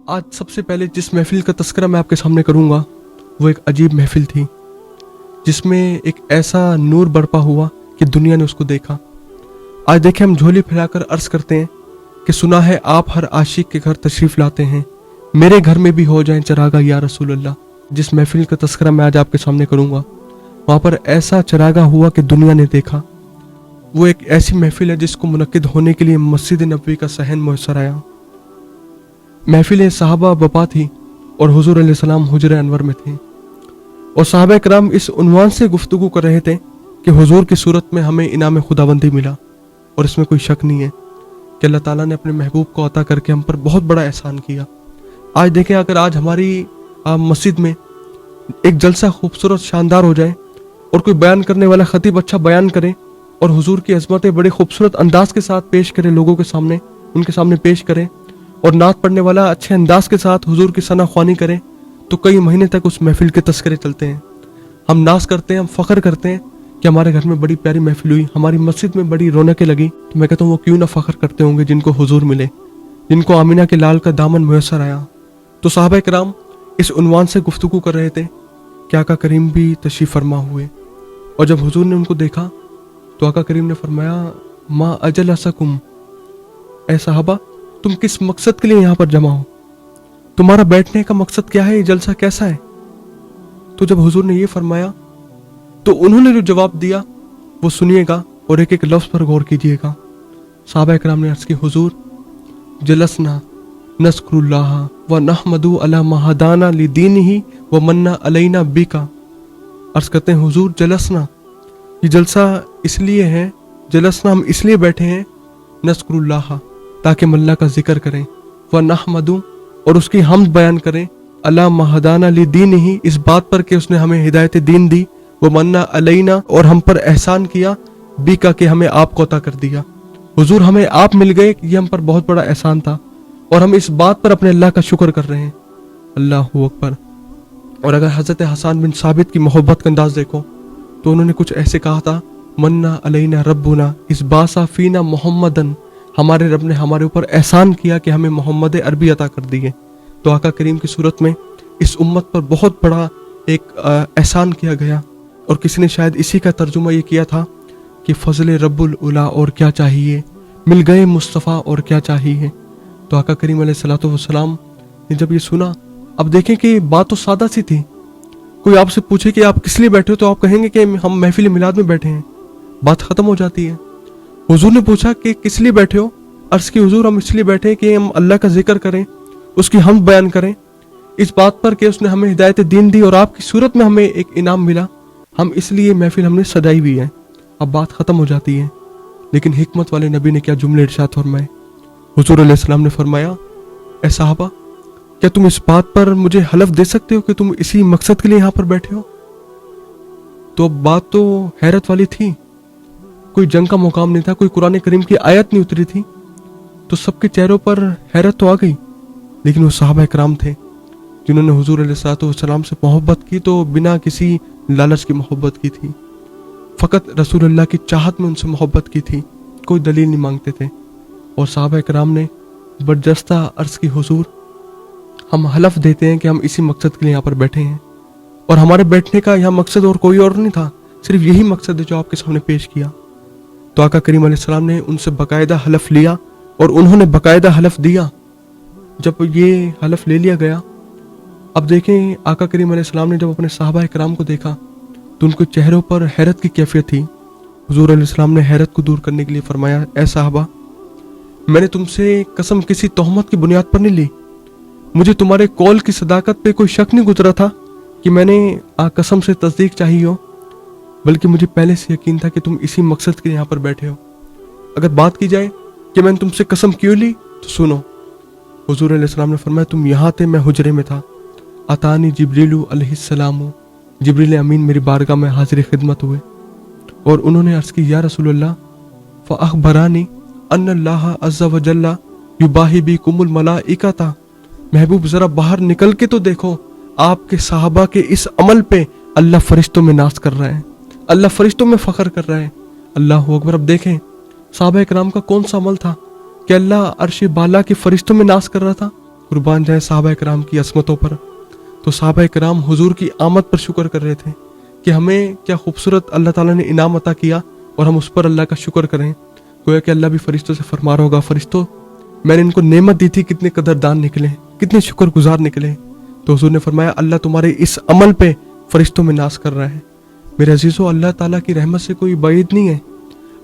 आज सबसे पहले जिस महफिल का तस्करा मैं आपके सामने करूंगा वो एक अजीब महफिल थी, जिसमें एक ऐसा नूर बरपा हुआ कि दुनिया ने उसको देखा। आज देखें, हम झोली फैलाकर अर्ज करते हैं कि सुना है आप हर आशिक के घर तशरीफ लाते हैं, मेरे घर में भी हो जाए चरागा या रसूल अल्लाह। जिस महफिल का तस्करा मैं आज आपके सामने करूंगा वहाँ पर ऐसा चरागा हुआ कि दुनिया ने देखा। वो एक ऐसी महफिल है जिसको मुनक्किद होने के लिए मस्जिद नबवी का सहन मुयस्सर आया। महफिल सहाबा बपा थी और हुजूर अलैहिस्सलाम हुजरे अनवर में थे, और सहाबा कराम इस उन्वान से गुफ्तगू कर रहे थे कि हुजूर की सूरत में हमें इनाम खुदाबंदी मिला। और इसमें कोई शक नहीं है कि अल्लाह ताला ने अपने महबूब को अता करके हम पर बहुत बड़ा एहसान किया। आज देखें, अगर आज हमारी मस्जिद में एक जलसा खूबसूरत शानदार हो जाए और कोई बयान करने वाला खतीब अच्छा बयान करे और हुजूर की अजमतें बड़े खूबसूरत अंदाज के साथ पेश करे, लोगों के सामने उनके सामने पेश करे, और नात पढ़ने वाला अच्छे अंदाज के साथ हुजूर की सना ख्वानी करे, तो कई महीने तक उस महफिल के तस्करे चलते हैं। हम नाज करते हैं, हम फख्र करते हैं कि हमारे घर में बड़ी प्यारी महफिल हुई, हमारी मस्जिद में बड़ी रौनकें लगी। तो मैं कहता हूँ वो क्यों ना फख्र करते होंगे जिनको हुजूर मिले, जिनको आमिना के लाल का दामन मुयस्सर आया। तो सहाबा कराम इस उन्वान से गुफ्तगू कर रहे थे कि आका करीम भी तशरीफ फरमा हुए, और जब हुजूर ने उनको देखा तो आका करीम ने फरमाया, मा अजल असकुम, ऐ सहाबा तुम किस मकसद के लिए यहाँ पर जमा हो, तुम्हारा बैठने का मकसद क्या है, ये जलसा कैसा है। तो जब हुजूर ने ये फरमाया तो उन्होंने जो जवाब दिया वो सुनिएगा और एक एक लफ्ज पर गौर कीजिएगा। सहाबा कराम ने अर्ज की, हुजूर जलसना नस्कुरुल्लाह व नहमदु अला महदाना लिदीनिही व मन्ना अलैना बिका। अर्ज करते हैं, हुजूर जलसना, ये जलसा इसलिए है, जलसना हम इसलिए बैठे हैं, नस्कुरुल्लाह ताकि हम अल्लाह का जिक्र करें, व नहमदु और उसकी हमद बयान करें, अला महदाना लिदीनिही इस बात पर कि उसने हमें हिदायत दीन दी, वो मन्ना अलैना और हम पर एहसान किया, बिका के हमें आपको अता कर दिया। हुजूर हमें आप मिल गए, ये हम पर बहुत बड़ा एहसान था, और हम इस बात पर अपने अल्लाह का शुक्र कर रहे हैं। अल्लाहु अकबर। और अगर हजरत हसन बिन साबित की मोहब्बत का अंदाज देखो तो उन्होंने कुछ ऐसे कहा था, मन्ना अलैना रब्बुना इस बासा फीना मोहम्मदन, हमारे रब ने हमारे ऊपर एहसान किया कि हमें मोहम्मद अरबी अता कर दिए। तो आका करीम की सूरत में इस उम्मत पर बहुत बड़ा एक एहसान किया गया, और किसी ने शायद इसी का तर्जुमा ये किया था कि फजल रब्बुल उला और क्या चाहिए, मिल गए मुस्तफ़ा और क्या चाहिए। तो आका करीम अलैहिस्सलातु वस्सलाम ने जब ये सुना, अब देखें कि बात तो सादा सी थी, कोई आपसे पूछे कि आप किस लिए बैठे हो तो आप कहेंगे कि हम महफिल मिलाद में बैठे हैं, बात खत्म हो जाती है। हुजूर ने पूछा कि किस लिए बैठे हो, अर्ज की, हुजूर हम इसलिए बैठे हैं कि हम अल्लाह का जिक्र करें, उसकी हमद बयान करें, इस बात पर कि उसने हमें हिदायत दीन दी और आपकी सूरत में हमें एक इनाम मिला, हम इसलिए महफिल हमने सजाई हुई है। अब बात खत्म हो जाती है, लेकिन हिकमत वाले नबी ने क्या जुमले इरशाद फरमाए। हुजूर अलैहिस्सलाम ने फरमाया, ऐ साहबा क्या तुम इस बात पर मुझे हलफ दे सकते हो कि तुम इसी मकसद के लिए यहाँ पर बैठे हो। तो अब बात तो हैरत वाली थी, कोई जंग का मुकाम नहीं था, कोई कुरान करीम की आयत नहीं उतरी थी, तो सबके चेहरों पर हैरत तो आ गई। लेकिन वो सहाबा कराम थे जिन्होंने हुजूर अलैहिस्सलाम से मोहब्बत की तो बिना किसी लालच की मोहब्बत की थी, फ़कत रसूलुल्लाह की चाहत में उनसे मोहब्बत की थी, कोई दलील नहीं मांगते थे। और सहाबा कराम ने बरजस्ता अर्ज की, हुजूर हम हलफ देते हैं कि हम इसी मकसद के लिए यहाँ पर बैठे हैं, और हमारे बैठने का यहाँ मकसद और कोई और नहीं था, सिर्फ यही मकसद है जो आपके सामने पेश किया। तो आका करीम अलैहिस्सलाम ने उनसे बाकायदा हलफ लिया और उन्होंने बाकायदा हलफ दिया। जब ये हलफ ले लिया गया, अब देखें आका करीम अलैहिस्सलाम ने जब अपने सहाबा कराम को देखा तो उनके चेहरों पर हैरत की कैफियत थी। हुजूर अलैहिस्सलाम ने हैरत को दूर करने के लिए फरमाया, ऐ साहबा मैंने तुमसे कसम किसी तोहमत की बुनियाद पर नहीं ली, मुझे तुम्हारे कौल की सदाकत पे कोई शक नहीं गुजरा था कि मैंने कसम से तस्दीक चाहिए हो, बल्कि मुझे पहले से यकीन था कि तुम इसी मकसद के लिए यहाँ पर बैठे हो। अगर बात की जाए कि मैंने तुमसे कसम क्यों ली तो सुनो। हुजूर अलैहिस्सलाम ने फरमाया, तुम यहाँ थे, मैं हुजरे में था, अतानी जिब्रीलु अलैहिस्सलाम, जिब्रील अमीन मेरी बारगाह में हाजिर खिदमत हुए, और उन्होंने अर्ज की, या रसूलल्लाह फ़अख़बरानी अन्नल्लाह अज़्ज़ा व जल्ला युबाही बिकुमुल मलाइकाता, महबूब जरा बाहर निकल के तो देखो, आपके साहबा के इस अमल पे अल्लाह फरिश्तों में नाज कर रहा है, अल्लाह फरिश्तों में फख्र कर रहा है। अल्लाह अकबर। अब देखें सहाबा कराम का कौन सा अमल था कि अल्लाह अर्श बाला के फरिश्तों में नाज कर रहा था, कुर्बान जाए साहबा कराम की असमतों पर। तो साहबा कराम हुजूर की आमद पर शुक्र कर रहे थे कि हमें क्या खूबसूरत अल्लाह ताला ने इनाम अता किया और हम उस पर अल्लाह का शुक्र करें। गोया कि अल्लाह भी फरिश्तों से फरमा रहा होगा, फरिश्तों मैंने इनको नेमत दी थी, कितने कदरदान निकले, कितने शुक्रगुजार निकले। तो हुजूर ने फरमाया अल्लाह तुम्हारे इस अमल पे फरिश्तों में नाज कर रहा है। मेरे अजीज़ों, अल्लाह ताला की रहमत से कोई बाइद नहीं है।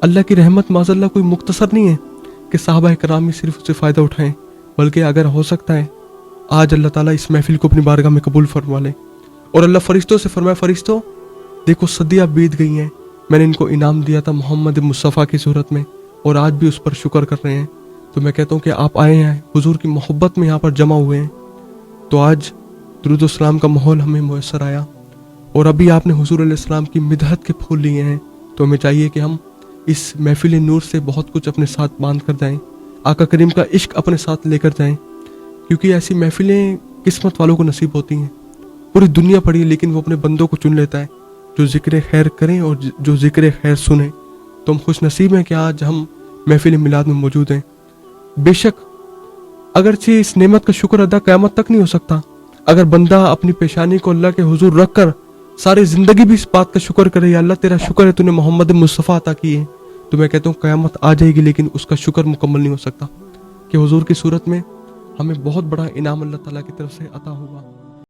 अल्लाह की रहमत माज़अल्लाह कोई मुख्तसर नहीं है कि साहबा कराम ही सिर्फ उससे फ़ायदा उठाएं, बल्कि अगर हो सकता है आज अल्लाह ताला इस महफिल को अपनी बारगाह में कबूल फरमा ले। और अल्लाह फरिश्तों से फरमाया, फरिश्तों देखो सदियाँ बीत गई हैं, मैंने इनको इनाम दिया था मोहम्मद मुस्तफ़ा की सूरत में और आज भी उस पर शुक्र कर रहे हैं। तो मैं कहता हूँ कि आप आए हैं हुजूर की मोहब्बत में यहाँ पर जमा हुए हैं। तो आज दुरूद व सलाम का माहौल हमें मुयस्सर आया और अभी आपने हुजूर अलैहिस्सलाम की मिदहत के फूल लिए हैं। तो हमें चाहिए कि हम इस महफिल नूर से बहुत कुछ अपने साथ बांध कर जाएं, आका करीम का इश्क अपने साथ लेकर जाएं, क्योंकि ऐसी महफिलें किस्मत वालों को नसीब होती हैं। पूरी दुनिया पड़ी है लेकिन वो अपने बंदों को चुन लेता है जो जिक्र खैर करें और जो जिक्र खैर सुने। तो हम खुश नसीब हैं कि आज हम महफिल मिलाद में मौजूद हैं। बेशक अगरचे इस नेमत का शुक्र अदा क़यामत तक नहीं हो सकता, अगर बंदा अपनी पेशानी को अल्लाह के हुजूर रख कर सारी ज़िंदगी भी इस बात का शुक्र करे, या अल्लाह तेरा शुक्र है तूने मोहम्मद मुस्तफ़ा अता किए, तो मैं कहता हूँ क़यामत आ जाएगी लेकिन उसका शुक्र मुकम्मल नहीं हो सकता कि हुजूर की सूरत में हमें बहुत बड़ा इनाम अल्लाह ताला की तरफ से अता होगा।